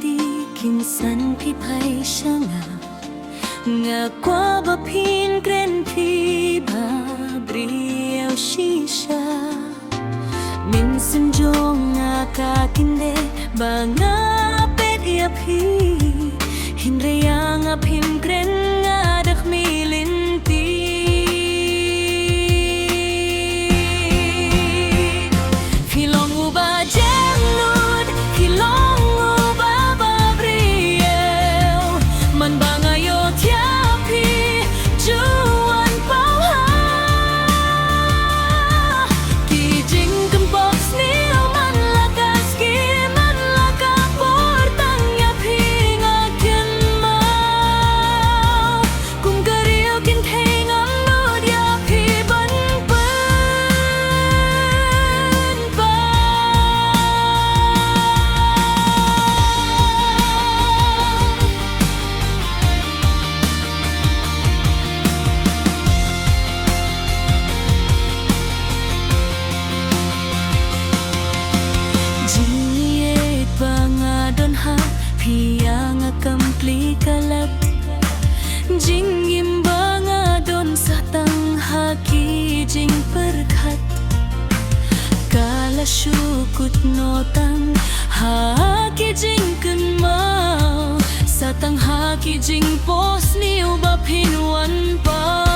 di kinsan pi pai shanga nga kwa ba pin kren pi ba briao shisha min senjong nga ka kinde ba nga pet ya pi hinre yang apim kren nga dak milin ti filong uba jennud filong uba ba briao man bangayo tiapi juan pau ha ki jing kem box ni man lakas ki man laka portang ya pinga ken mau kum kariu kin theng am no dia pi ban ban ba Jiniet bangadon ha piang akampli kalap jingim bangadon satang haki jing perkat kala syukut notang haki jing kenmau satang haki jing pos ni ubah pinwan pa